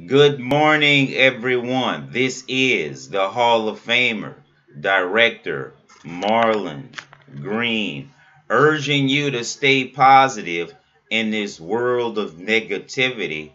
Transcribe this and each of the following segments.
Good morning, everyone. This is the Hall of Famer, Director Marlon Green, urging you to stay positive in this world of negativity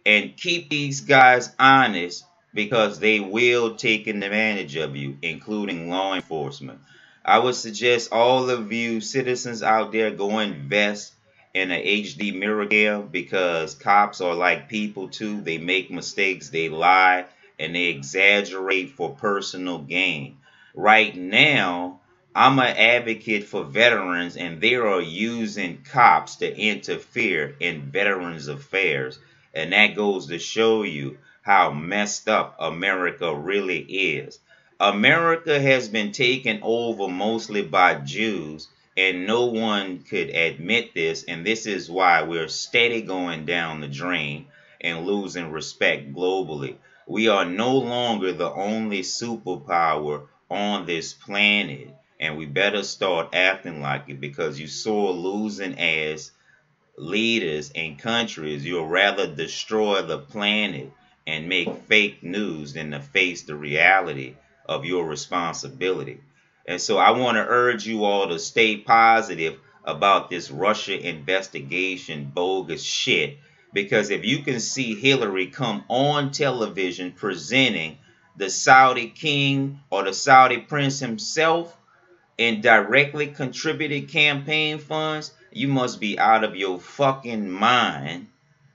and keep these guys honest because they will take advantage of you, including law enforcement. I would suggest all of you citizens out there go invest in a HD mirror cam because cops are like people too. They make mistakes, they lie, and they exaggerate for personal gain. Right now, I'm an advocate for veterans, and they are using cops to interfere in veterans' affairs. And that goes to show you how messed up America really is. America has been taken over mostly by Jews, and no one could admit this, and this is why we're steady going down the drain and losing respect globally. We are no longer the only superpower on this planet, and we better start acting like it because you saw losing as leaders and countries. You'll rather destroy the planet and make fake news than to face the reality of your responsibility. And so I want to urge you all to stay positive about this Russia investigation bogus shit, because if you can see Hillary come on television presenting the Saudi king or the Saudi prince himself and directly contributed campaign funds, you must be out of your fucking mind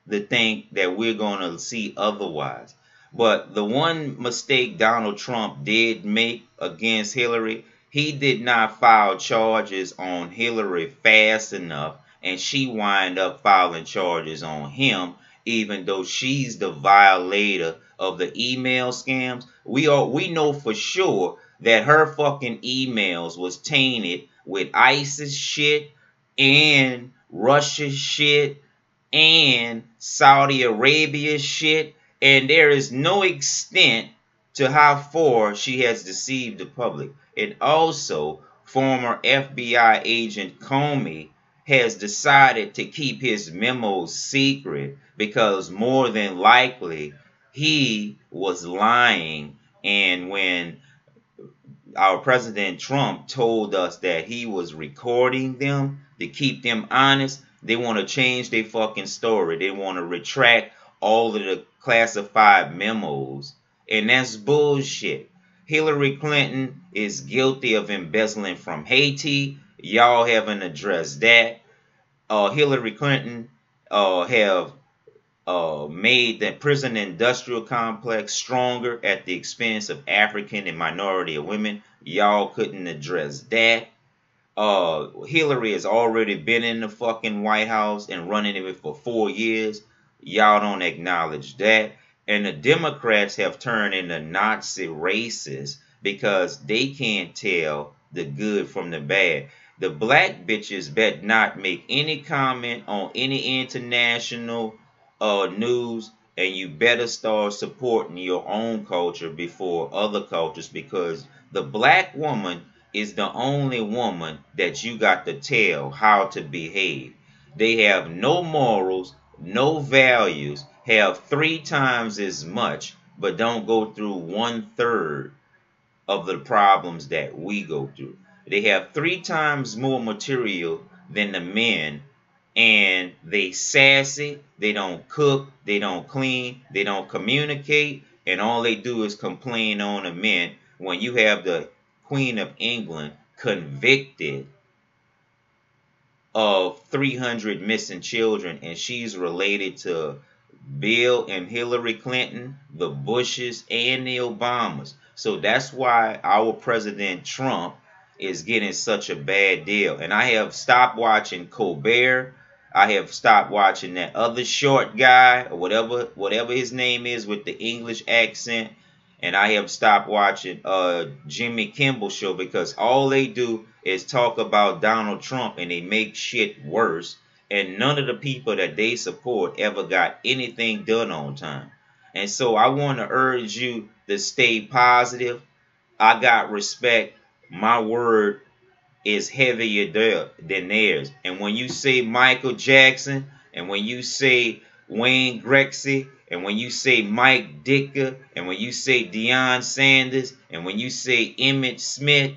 to think that we're going to see otherwise. But the one mistake Donald Trump did make against Hillary, he did not file charges on Hillary fast enough, and she wind up filing charges on him, even though she's the violator of the email scams. We know for sure that her fucking emails was tainted with ISIS shit and Russia shit and Saudi Arabia shit, and there is no extent to how far she has deceived the public. And also, former FBI agent Comey has decided to keep his memos secret because more than likely he was lying. And when our President Trump told us that he was recording them to keep them honest, they want to change their fucking story. They want to retract all of the classified memos. And that's bullshit. Hillary Clinton is guilty of embezzling from Haiti. Y'all haven't addressed that. Hillary Clinton have made the prison industrial complex stronger at the expense of African and minority women. Y'all couldn't address that. Hillary has already been in the fucking White House and running it for 4 years. Y'all don't acknowledge that. And the Democrats have turned into Nazi racists because they can't tell the good from the bad. The black bitches bet not make any comment on any international news, and you better start supporting your own culture before other cultures, because the black woman is the only woman that you got to tell how to behave. They have no morals, no values, have 3 times as much, but don't go through 1/3 of the problems that we go through. They have 3 times more material than the men, and they sassy, they don't cook, they don't clean, they don't communicate, and all they do is complain on the men. When you have the Queen of England convicted of 300 missing children, and she's related to Bill and Hillary Clinton, the Bushes, and the Obamas. So that's why our President Trump is getting such a bad deal. And I have stopped watching Colbert. I have stopped watching that other short guy, or whatever his name is with the English accent. And I have stopped watching Jimmy Kimmel show, because all they do is talk about Donald Trump and they make shit worse. And none of the people that they support ever got anything done on time. And so I want to urge you to stay positive. I got respect. My word is heavier than theirs. And when you say Michael Jackson, and when you say Wayne Gretzky, And when you say Mike Dicker, and when you say Deion Sanders, and when you say Emmitt Smith,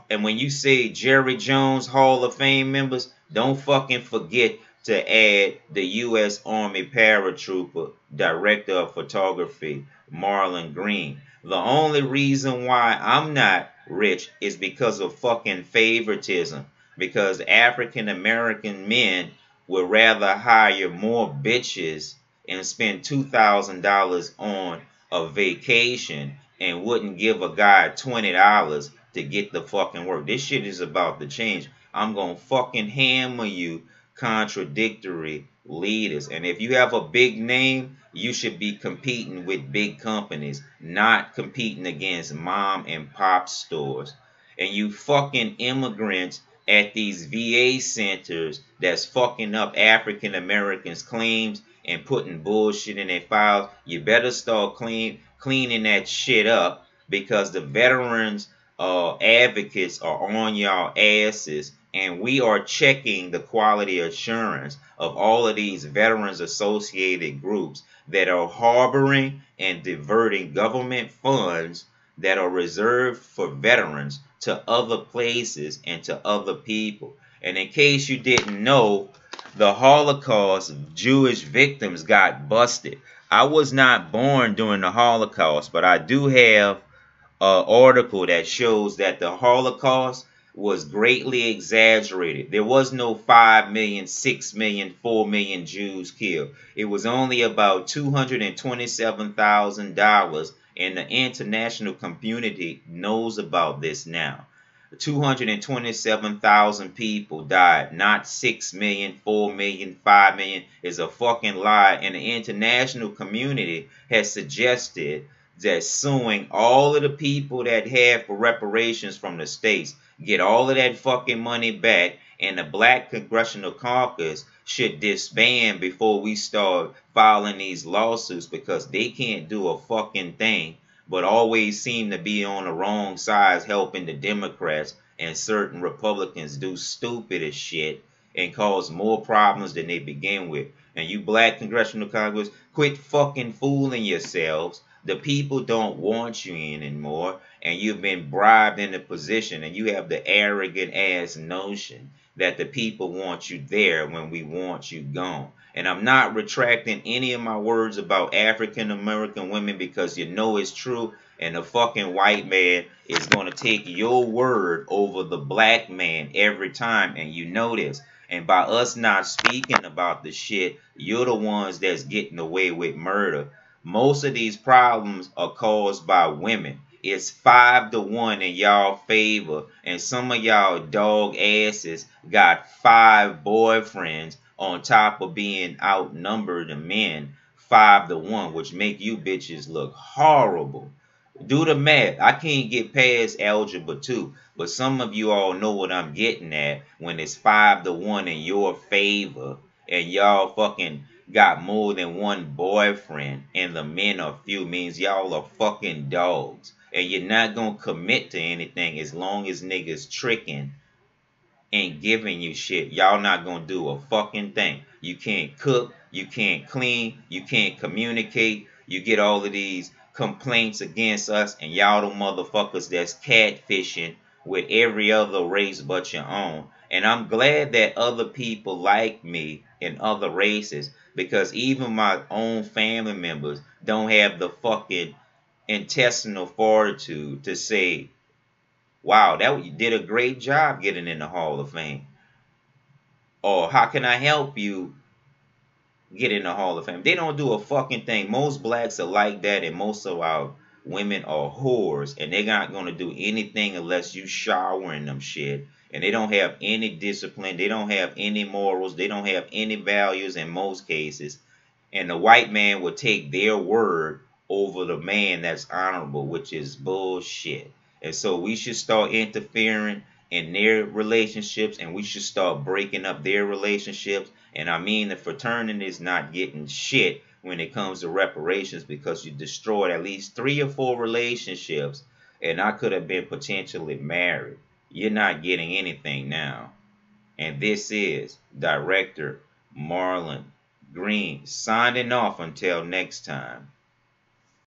and when you say Jerry Jones Hall of Fame members, don't fucking forget to add the U.S. Army paratrooper, director of photography, Marlon Green. The only reason why I'm not rich is because of fucking favoritism. Because African American men would rather hire more bitches and spend $2,000 on a vacation and wouldn't give a guy $20 to get the fucking work. This shit is about to change. I'm gonna fucking hammer you contradictory leaders. And if you have a big name, you should be competing with big companies, not competing against mom and pop stores. And you fucking immigrants at these VA centers that's fucking up African Americans' claims and putting bullshit in their files, you better start cleaning that shit up, because the veterans advocates are on y'all asses, and we are checking the quality assurance of all of these veterans associated groups that are harboring and diverting government funds that are reserved for veterans to other places and to other people. And in case you didn't know, the Holocaust Jewish victims got busted. I was not born during the Holocaust, but I do have article that shows that the Holocaust was greatly exaggerated. There was no 5 million, 6 million, 4 million Jews killed. It was only about $227,000, and the international community knows about this now. 227,000 people died, not 6 million, 4 million, 5 million is a fucking lie. And the international community has suggested that suing all of the people that have for reparations from the states, get all of that fucking money back, and the Black Congressional Caucus should disband before we start filing these lawsuits, because they can't do a fucking thing but always seem to be on the wrong sides, helping the Democrats and certain Republicans do stupid as shit and cause more problems than they begin with. And you Black Congressional Congress, quit fucking fooling yourselves. The people don't want you anymore, and you've been bribed into position, and you have the arrogant ass notion that the people want you there when we want you gone. And I'm not retracting any of my words about African American women, because you know it's true, and the fucking white man is going to take your word over the black man every time, and you know this. And by us not speaking about the shit, you're the ones that's getting away with murder. Most of these problems are caused by women. It's 5-1 in y'all favor, and some of y'all dog asses got 5 boyfriends on top of being outnumbered in men 5-1, which make you bitches look horrible. Do the math. I can't get past algebra 2, but some of you all know what I'm getting at when it's 5-1 in your favor, and y'all fucking got more than one boyfriend and the men are few, means y'all are fucking dogs. And you're not gonna commit to anything as long as niggas tricking and giving you shit. Y'all not gonna do a fucking thing. You can't cook, you can't clean, you can't communicate. You get all of these complaints against us, and y'all the motherfuckers that's catfishing with every other race but your own. And I'm glad that other people like me in other races, because even my own family members don't have the fucking intestinal fortitude to say, wow, that you did a great job getting in the Hall of Fame. Or how can I help you get in the Hall of Fame? They don't do a fucking thing. Most blacks are like that, and most of our women are whores, and they're not going to do anything unless you showering them shit. And they don't have any discipline. They don't have any morals. They don't have any values in most cases. And the white man will take their word over the man that's honorable, which is bullshit. And so we should start interfering in their relationships, and we should start breaking up their relationships. And I mean, the fraternity is not getting shit when it comes to reparations, because you destroyed at least 3 or 4 relationships, and I could have been potentially married. You're not getting anything now. And this is Director Marlon Green signing off until next time.